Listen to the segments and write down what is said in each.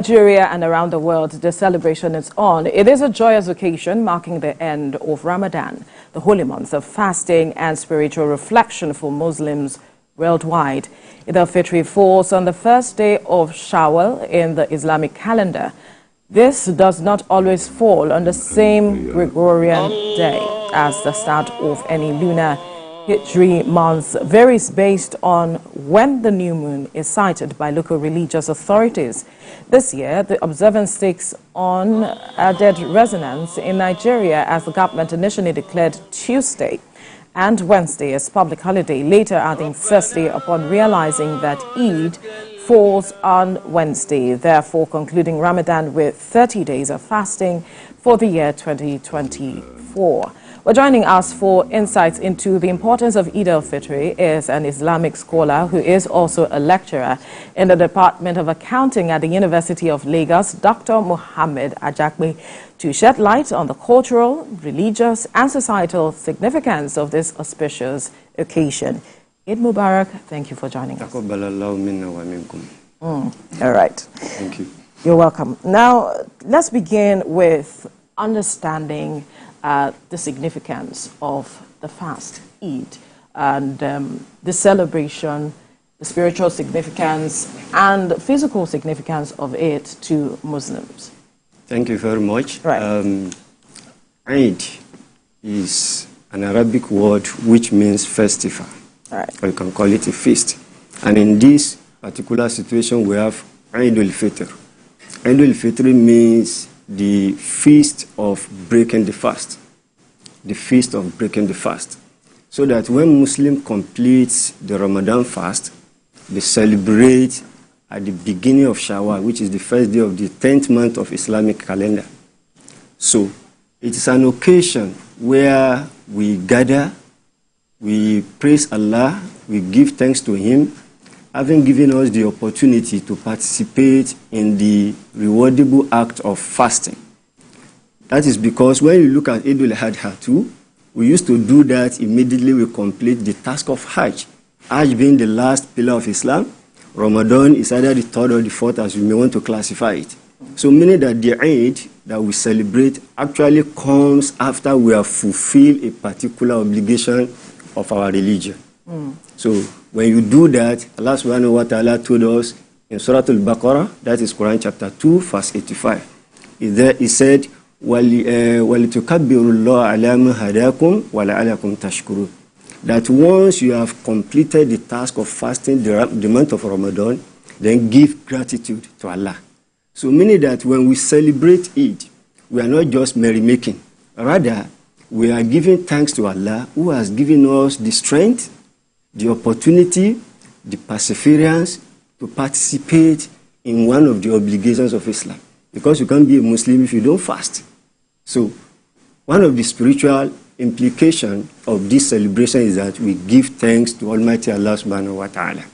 Nigeria and around the world, the celebration is on. It is a joyous occasion marking the end of Ramadan, the holy month of fasting and spiritual reflection for Muslims worldwide. Eid-el-Fitr falls on the first day of Shawwal in the Islamic calendar. This does not always fall on the same Gregorian day as the start of any lunar Hijri month varies based on when the new moon is sighted by local religious authorities. This year, the observance takes on added resonance in Nigeria as the government initially declared Tuesday and Wednesday as public holiday, later adding Thursday upon realizing that Eid falls on Wednesday, therefore concluding Ramadan with 30 days of fasting for the year 2024. Well, joining us for insights into the importance of Eid-el-Fitr is an Islamic scholar who is also a lecturer in the Department of Accounting at the University of Lagos, Dr. Mohammed Ajakbe, to shed light on the cultural, religious and societal significance of this auspicious occasion. Eid Mubarak, thank you for joining us. All right. Thank you. You're welcome. Now, let's begin with understanding the significance of the fast, Eid, and the celebration, the spiritual significance, and the physical significance of it to Muslims. Thank you very much. Right. Eid is an Arabic word which means festival. Right. Or you can call it a feast. And in this particular situation, we have Eid-el-Fitr. Eid-el-Fitr means the feast of breaking the fast. The feast of breaking the fast. So that when Muslim completes the Ramadan fast, they celebrate at the beginning of Shawwal, which is the first day of the 10th month of Islamic calendar. So it is an occasion where we gather, we praise Allah, we give thanks to Him, having given us the opportunity to participate in the rewardable act of fasting. That is because when you look at Eid-el-Adha too, we used to do that immediately we complete the task of Hajj. Hajj being the last pillar of Islam, Ramadan is either the third or the fourth as you may want to classify it. So meaning that the Eid that we celebrate actually comes after we have fulfilled a particular obligation of our religion. So when you do that, Allah subhanahu wa ta'ala told us in Surah Al-Baqarah, that is Quran chapter 2, verse 85. He said, وَلِتُكَبِّرُوا اللَّهَ عَلَى مَا هَدَاكُمْ وَلَعَلَكُمْ تَشْكُرُونَ. That once you have completed the task of fasting the month of Ramadan, then give gratitude to Allah. So meaning that when we celebrate Eid, we are not just merrymaking. Rather, we are giving thanks to Allah who has given us the strength, the opportunity, the perseverance to participate in one of the obligations of Islam. Because you can't be a Muslim if you don't fast. So one of the spiritual implications of this celebration is that we give thanks to Almighty Allah subhanahu wa ta'ala.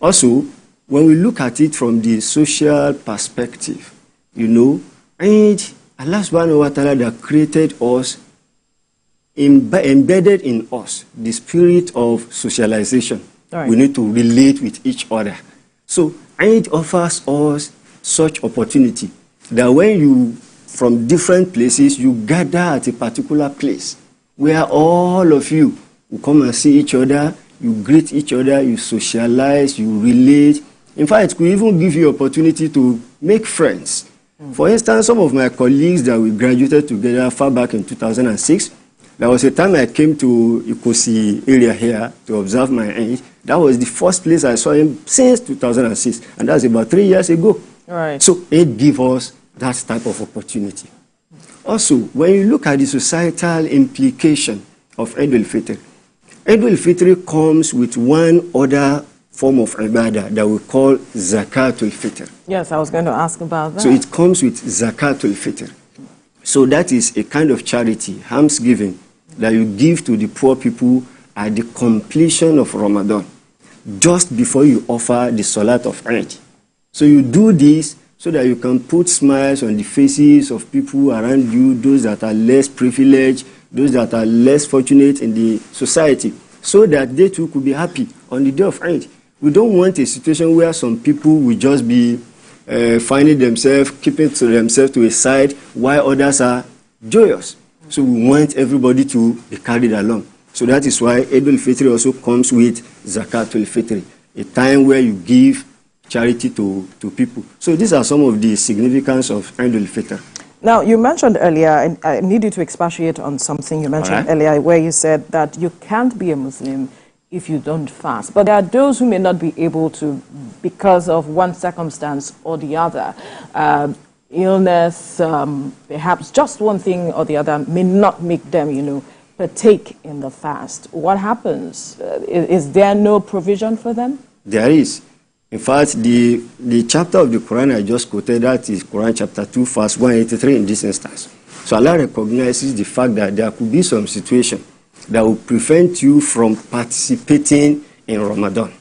Also, when we look at it from the social perspective, Eid, Allah subhanahu wa ta'ala that created us, embedded in us the spirit of socialization. Right. We need to relate with each other. So Eid offers us such opportunity that when you, from different places, you gather at a particular place where all of you will come and see each other, you greet each other, you socialize, you relate. In fact, it could even give you opportunity to make friends. For instance, some of my colleagues that we graduated together far back in 2006, there was a time I came to Ikosi area here to observe my Eid. That was the first place I saw him since 2006, and that's about 3 years ago. Right. So it gives us that type of opportunity. Also, when you look at the societal implication of Eid-el-Fitr, Eid-el-Fitr comes with one other form of ibadah that we call Zakatul-Fitr. Yes, I was going to ask about that. So it comes with Zakatul-Fitr. So that is a kind of charity, almsgiving, that you give to the poor people at the completion of Ramadan, just before you offer the Salat of Eid. So you do this so that you can put smiles on the faces of people around you, those that are less privileged, those that are less fortunate in the society, so that they too could be happy on the day of Eid. We don't want a situation where some people will just be finding themselves, keeping to themselves to a side, while others are joyous. So we want everybody to be carried along. So that is why Eid-el-Fitr also comes with Zakatul-Fitr, a time where you give charity to people. So these are some of the significance of Eid-el-Fitr. Now, you mentioned earlier, and I need you to expatiate on something you mentioned earlier, where you said that you can't be a Muslim if you don't fast. But there are those who may not be able to because of one circumstance or the other. Illness, perhaps just one thing or the other may not make them, partake in the fast. What happens? Is there no provision for them? There is. In fact, the chapter of the Quran I just quoted, that is Quran chapter 2, verse 183 in this instance. So Allah recognizes the fact that there could be some situation that will prevent you from participating in Ramadan.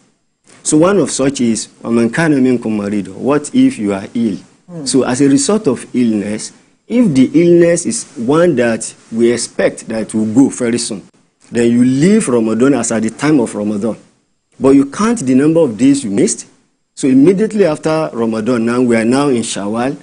So one of such is, what if you are ill? So as a result of illness, if the illness is one that we expect that will go very soon, then you leave Ramadan as at the time of Ramadan. But you count the number of days you missed. So immediately after Ramadan, now we are now in Shawwal,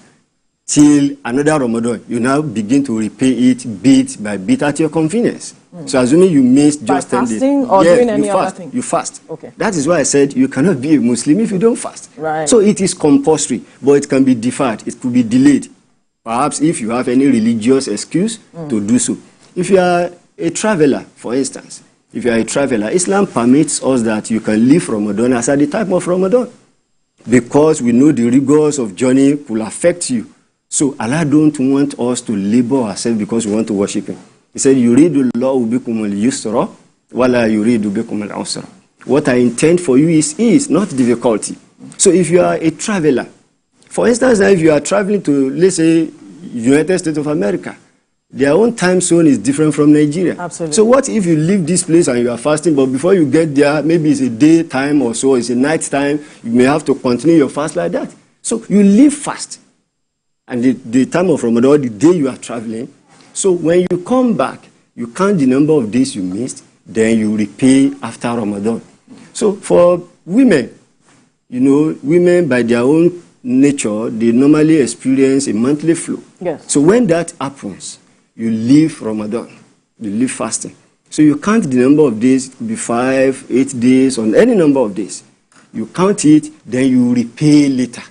till another Ramadan, you now begin to repay it bit by bit at your convenience. So assuming you missed just 10 days. By fasting or doing any other thing? You fast. Okay. That is why I said you cannot be a Muslim if you don't fast. Right. So it is compulsory, but it can be deferred. It could be delayed. Perhaps if you have any religious excuse to do so. If you are a traveler, for instance, if you are a traveler, Islam permits us that you can leave Ramadan as at the time of Ramadan, because we know the rigors of journey will affect you. So Allah don't want us to labor ourselves because we want to worship Him. He said, "Yuridu Allahu bikum al-yusra, wala yuridu bikum al-usra." What I intend for you is ease, not difficulty. So if you are a traveler, for instance, if you are traveling to, let's say, United States of America, their own time zone is different from Nigeria. Absolutely. So what if you leave this place and you are fasting, but before you get there, maybe it's a daytime or so, it's a night time, you may have to continue your fast like that. So you leave fast. And the time of Ramadan, the day you are traveling. So when you come back, you count the number of days you missed, then you repay after Ramadan. So for women, women by their own nature, they normally experience a monthly flow. Yes. So when that happens, you leave Ramadan, you leave fasting. So you count the number of days, it could be 5, 8 days, or any number of days. You count it, then you repay later.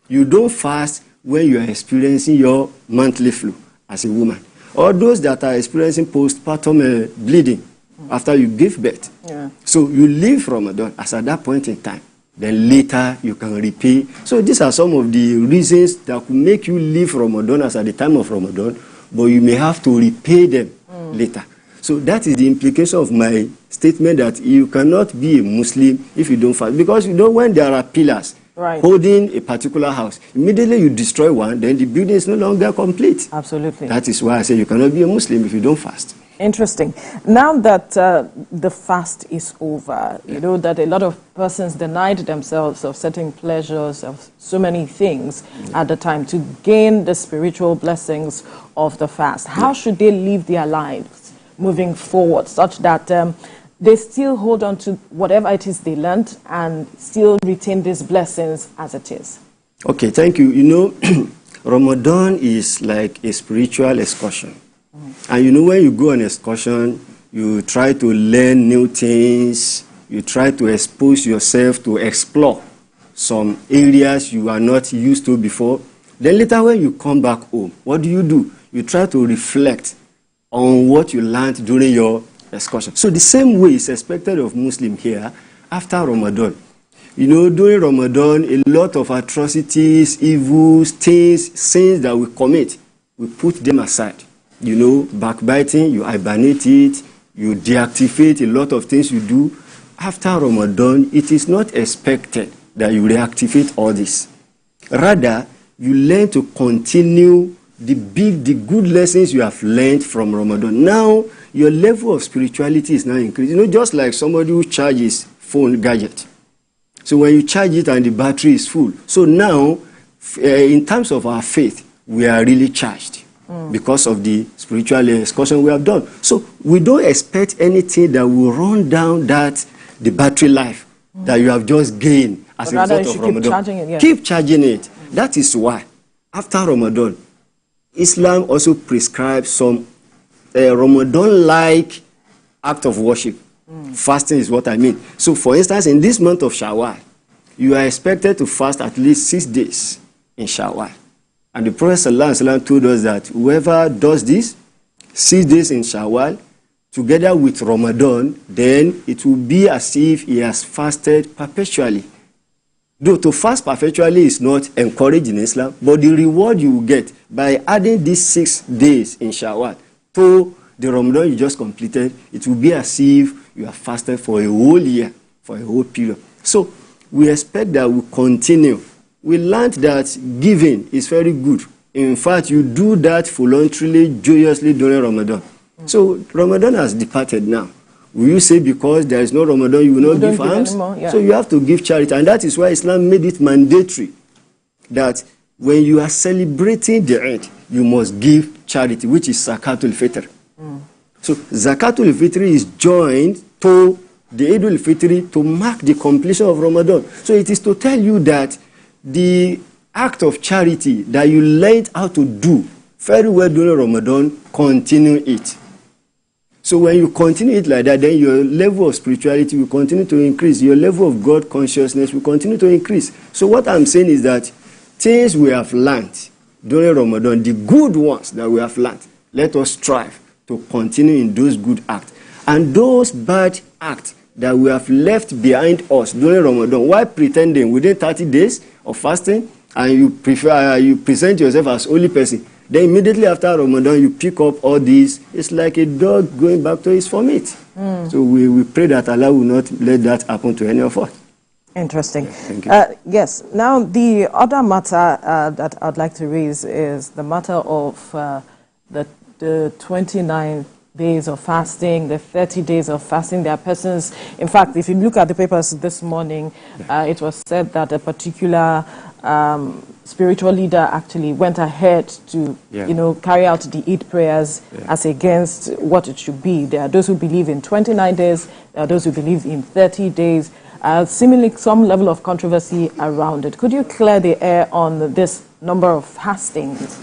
You don't fast when you are experiencing your monthly flow as a woman. Or those that are experiencing postpartum bleeding after you give birth. Yeah. So you leave Ramadan as at that point in time. Then later you can repay. So these are some of the reasons that could make you leave Ramadan as at the time of Ramadan, but you may have to repay them later. So that is the implication of my statement that you cannot be a Muslim if you don't fast. Because when there are pillars holding a particular house, immediately you destroy one, then the building is no longer complete. Absolutely. That is why I say you cannot be a Muslim if you don't fast. Interesting. Now that the fast is over, you know that a lot of persons denied themselves of certain pleasures, of so many things at the time to gain the spiritual blessings of the fast. How should they live their lives moving forward such that they still hold on to whatever it is they learned and still retain these blessings as it is? Okay, thank you. Ramadan is like a spiritual excursion. And when you go on excursion, you try to learn new things, you try to expose yourself to explore some areas you are not used to before. Then later when you come back home, what do? You try to reflect on what you learned during your excursion. So the same way is expected of Muslim here after Ramadan. During Ramadan, a lot of atrocities, evils, things, sins that we commit, we put them aside. Backbiting, you hibernate it, you deactivate a lot of things you do. After Ramadan, it is not expected that you reactivate all this. Rather, you learn to continue the good lessons you have learned from Ramadan. Now, your level of spirituality is now increasing. Just like somebody who charges phone gadget. So when you charge it and the battery is full. So now, in terms of our faith, we are really charged. Because of the spiritual excursion we have done. So we don't expect anything that will run down the battery life that you have just gained as a result of Ramadan. Keep charging it, yes. Keep charging it. That is why, after Ramadan, Islam also prescribes some Ramadan-like act of worship. Fasting is what I mean. So, for instance, in this month of Shawwal, you are expected to fast at least 6 days in Shawwal. And the Prophet ﷺ told us that whoever does this, 6 days in Shawwal, together with Ramadan, then it will be as if he has fasted perpetually. Though to fast perpetually is not encouraged in Islam, but the reward you will get by adding these 6 days in Shawwal to the Ramadan you just completed, it will be as if you have fasted for a whole year, for a whole period. So we expect that we continue. We learned that giving is very good. In fact, you do that voluntarily, joyously during Ramadan. So Ramadan has departed now. Will you say because there is no Ramadan, you will not give alms? Yeah. So you have to give charity. And that is why Islam made it mandatory that when you are celebrating the Eid, you must give charity, which is Zakatul-Fitr. So Zakatul-Fitr is joined to the Eid-el-Fitr to mark the completion of Ramadan. So it is to tell you that the act of charity that you learned how to do very well during Ramadan, continue it. So when you continue it like that, then your level of spirituality will continue to increase. Your level of God consciousness will continue to increase. So what I'm saying is that things we have learned during Ramadan, the good ones that we have learned, let us strive to continue in those good acts. And those bad acts that we have left behind us during Ramadan, while pretending within 30 days of fasting, and you present yourself as holy person, then immediately after Ramadan, you pick up all these. It's like a dog going back to his vomit. So we pray that Allah will not let that happen to any of us. Interesting. Thank you. Yes. Now, the other matter that I'd like to raise is the matter of the 29 days of fasting, the 30 days of fasting. There are persons, in fact, if you look at the papers this morning, it was said that a particular spiritual leader actually went ahead to, carry out the Eid prayers as against what it should be. There are those who believe in 29 days, there are those who believe in 30 days. Seemingly some level of controversy around it. Could you clear the air on this number of fastings?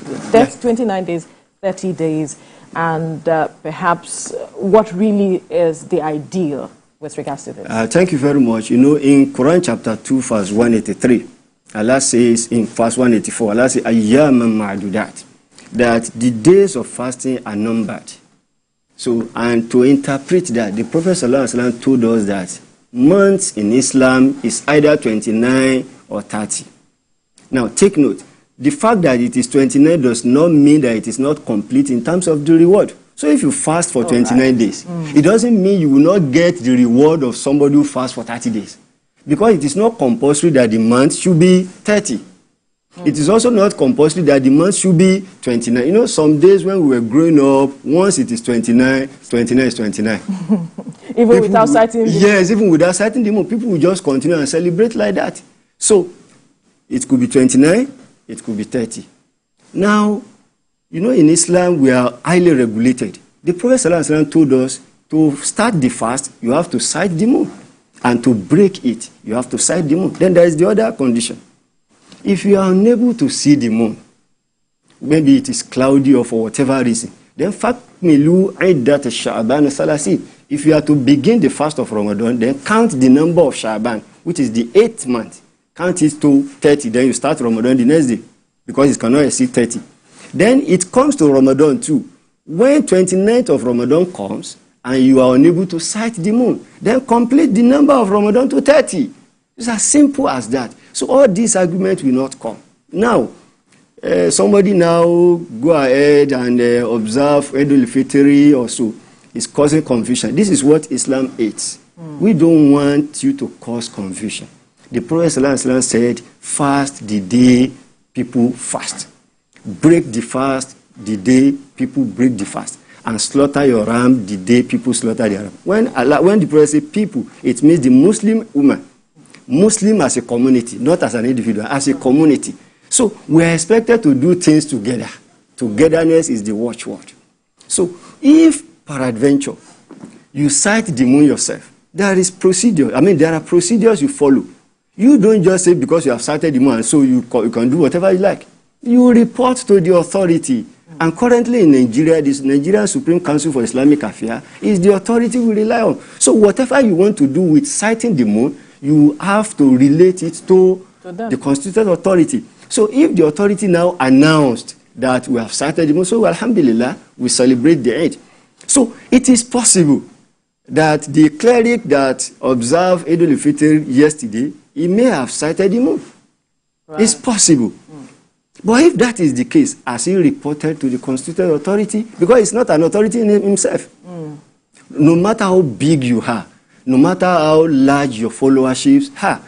29 days, 30 days, and perhaps what really is the ideal with regards to this? Thank you very much. In Quran chapter 2, verse 183, Allah says in verse 184, Allah says, Ayyaman ma'dudat, that the days of fasting are numbered. So, and to interpret that, the Prophet ﷺ told us that months in Islam is either 29 or 30. Now, take note, the fact that it is 29 does not mean that it is not complete in terms of the reward. So if you fast for 29 days, it doesn't mean you will not get the reward of somebody who fasts for 30 days. Because it is not compulsory that the month should be 30. It is also not compulsory that the month should be 29. Some days when we were growing up, once it is 29, 29 is 29. Even without citing the moon? Yes, even without citing the moon, people will just continue and celebrate like that. So, it could be 29, it could be 30. Now, in Islam, we are highly regulated. The Prophet ﷺ told us to start the fast, you have to sight the moon. And to break it, you have to sight the moon. Then there is the other condition. If you are unable to see the moon, maybe it is cloudy or for whatever reason, then fakmilu iddat Sha'ban salasin. If you are to begin the fast of Ramadan, then count the number of Sha'ban, which is the 8th month. Count it to 30, then you start Ramadan the next day, because it cannot exceed 30. Then it comes to Ramadan too. When 29th of Ramadan comes, and you are unable to sight the moon, then complete the number of Ramadan to 30. It's as simple as that. So all these arguments will not come. Now, somebody now go ahead and observe Eid-el-Fitr or so. It's causing confusion. This is what Islam hates. We don't want you to cause confusion. The Prophet ﷺ said, fast the day people fast. Break the fast the day people break the fast. And slaughter your ram the day people slaughter their ram. When the Prophet says people, it means the Muslim woman. Muslim as a community, not as an individual, as a community. So we are expected to do things together. Togetherness is the watchword. So if, peradventure, you sight the moon yourself, there is procedure. There are procedures you follow. You don't just say because you have started the month, so you can do whatever you like. You report to the authority. And currently in Nigeria, this Nigerian Supreme Council for Islamic Affairs is the authority we rely on. So whatever you want to do with sighting the moon, you have to relate it to the constituted authority. So if the authority now announced that we have sighted the moon, so alhamdulillah, we celebrate the Eid. So it is possible that the cleric that observed Eid-el-Fitr yesterday, he may have sighted the moon. Right. It's possible. But if that is the case, as he reported to the constituted authority, because it's not an authority in himself, no matter how big you are, no matter how large your followerships are,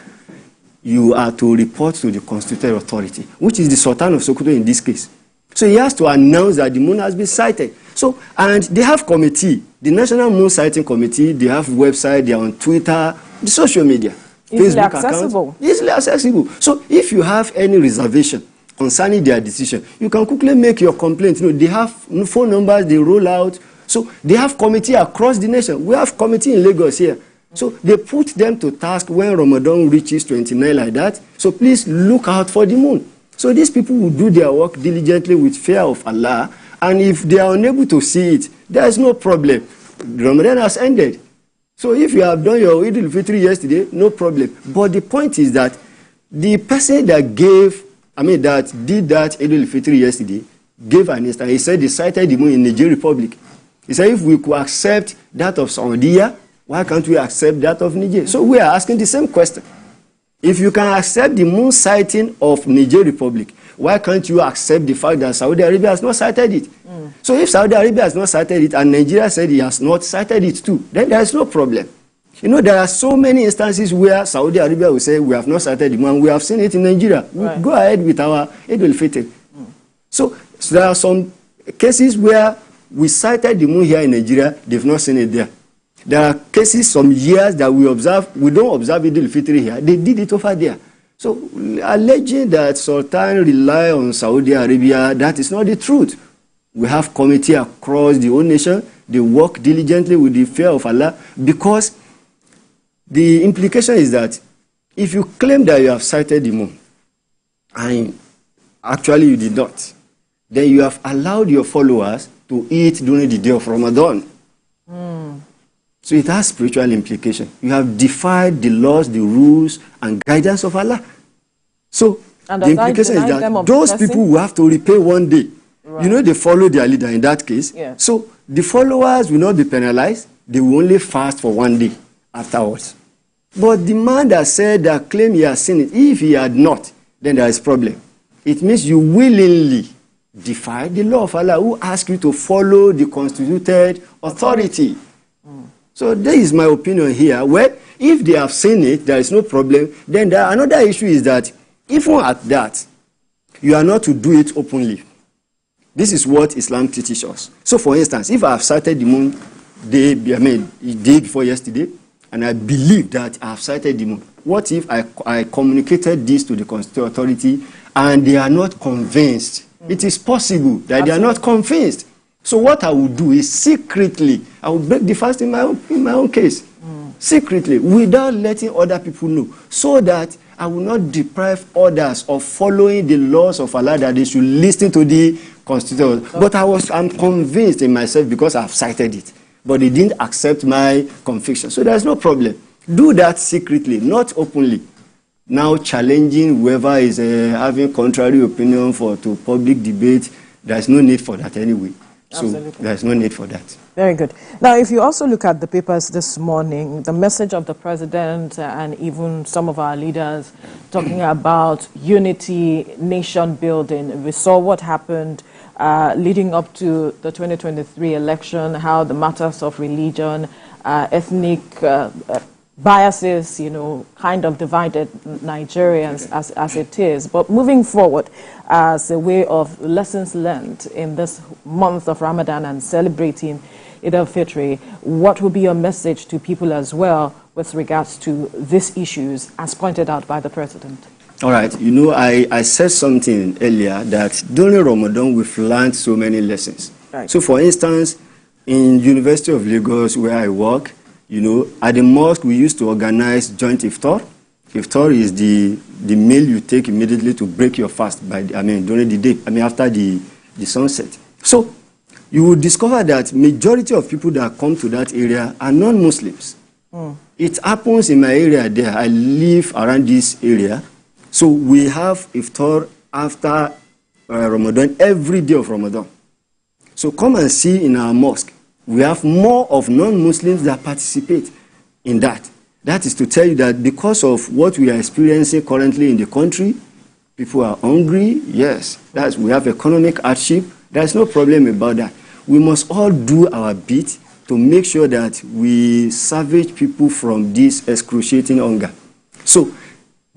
you are to report to the constituted authority, which is the Sultan of Sokoto in this case. So he has to announce that the moon has been sighted. So, and they have committee, the National Moon Sighting Committee, they have website, they are on Twitter, the social media, easily Facebook accessible. Easily accessible. So if you have any reservation concerning their decision, you can quickly make your complaint. You know, they have phone numbers, they roll out. So they have committee across the nation. We have committee in Lagos here. So they put them to task when Ramadan reaches 29 like that. So please look out for the moon. So these people will do their work diligently with fear of Allah. And if they are unable to see it, there is no problem. Ramadan has ended. So if you have done your Eid-el-Fitr yesterday, no problem. But the point is that the person that did that Eid-el-Fitr yesterday gave an instance. He said they sighted the moon in Niger Republic. He said if we could accept that of Saudi, why can't we accept that of Niger? So we are asking the same question. If you can accept the moon sighting of Niger Republic, why can't you accept the fact that Saudi Arabia has not sighted it? So if Saudi Arabia has not sighted it and Nigeria said he has not sighted it too, then there is no problem. You know, there are so many instances where Saudi Arabia will say, we have not sighted the moon. We have seen it in Nigeria. Right. Go ahead with our Eid-el-Fitr. So there are some cases where we sighted the moon here in Nigeria, they've not seen it there. There are cases, some years that we don't observe Eid-el-Fitr here, they did it over there. So alleging that Sultan rely on Saudi Arabia, that is not the truth. We have committee across the whole nation. They work diligently with the fear of Allah, because the implication is that if you claim that you have sighted the moon and actually you did not, then you have allowed your followers to eat during the day of Ramadan. So it has spiritual implication. You have defied the laws, the rules, and guidance of Allah. So the implication is that those people will have to repay one day. Right. You know, they follow their leader in that case. Yeah. So the followers will not be penalized. They will only fast for one day afterwards. But the man that said that claim he has seen it, if he had not, then there is problem. It means you willingly defy the law of Allah, who asks you to follow the constituted authority. So this is my opinion here. Well, if they have seen it, there is no problem. Then another issue is that even at that, you are not to do it openly. This is what Islam teaches us. So for instance, if I have sighted the moon the day before yesterday, and I believe that I have sighted the moon, what if I communicated this to the constituted authority and they are not convinced? It is possible that they are not convinced. So what I will do is secretly, I will break the fast in my own case. Secretly, without letting other people know, so that I will not deprive others of following the laws of Allah, that they should listen to the constitution. But I'm convinced in myself because I've cited it. But they didn't accept my conviction. So there's no problem. Do that secretly, not openly. Now challenging whoever is having contrary opinion to public debate, there's no need for that anyway. So there's no need for that. Very good. Now, if you also look at the papers this morning, the message of the president and even some of our leaders talking about unity, nation building. We saw what happened leading up to the 2023 election, how the matters of religion, ethnic biases, kind of divided Nigerians as it is. But moving forward, as a way of lessons learned in this month of Ramadan and celebrating Eid-el-Fitr, what will be your message to people as well with regards to these issues, as pointed out by the president? All right. I said something earlier that during Ramadan we've learned so many lessons. Right. So, for instance, in University of Lagos, where I work, at the mosque we used to organize joint iftar, Iftar is the meal you take immediately to break your fast during the day, after the sunset. So you will discover that majority of people that come to that area are non-Muslims. It happens in my area there. I live around this area. So we have iftar after Ramadan, every day of Ramadan. So come and see in our mosque. We have more of non-Muslims that participate in that. That is to tell you that because of what we are experiencing currently in the country, people are hungry. Yes, we have economic hardship. There's no problem about that. We must all do our bit to make sure that we salvage people from this excruciating hunger. So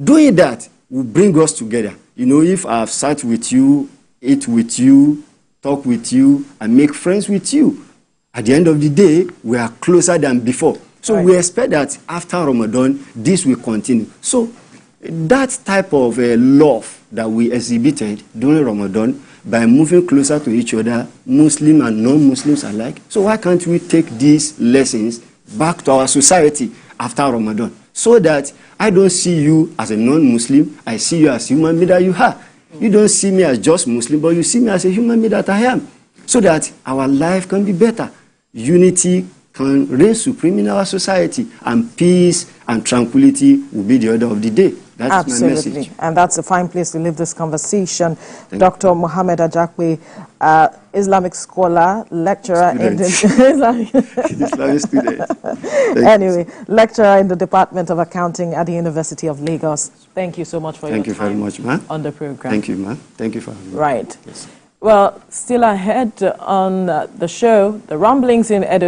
doing that will bring us together. You know, if I've sat with you, eat with you, talk with you, and make friends with you, at the end of the day, we are closer than before. So we expect that after Ramadan, this will continue. So that type of love that we exhibited during Ramadan, by moving closer to each other, Muslim and non-Muslims alike. So why can't we take these lessons back to our society after Ramadan? So that I don't see you as a non-Muslim, I see you as human being that you are. You don't see me as just Muslim, but you see me as a human being that I am. So that our life can be better. Unity can reign supreme in our society, and peace and tranquility will be the order of the day. That's my message. And that's a fine place to leave this conversation. Dr. Mohammed Ajakwe, Islamic scholar, lecturer in the Islamic student. Anyway, lecturer in the Department of Accounting at the University of Lagos. Thank you so much for your time. Thank you very much, ma'am. On the program. Thank you, ma'am. Thank you for having me. Right. Yes. Well, still ahead on the show, the rumblings in Edo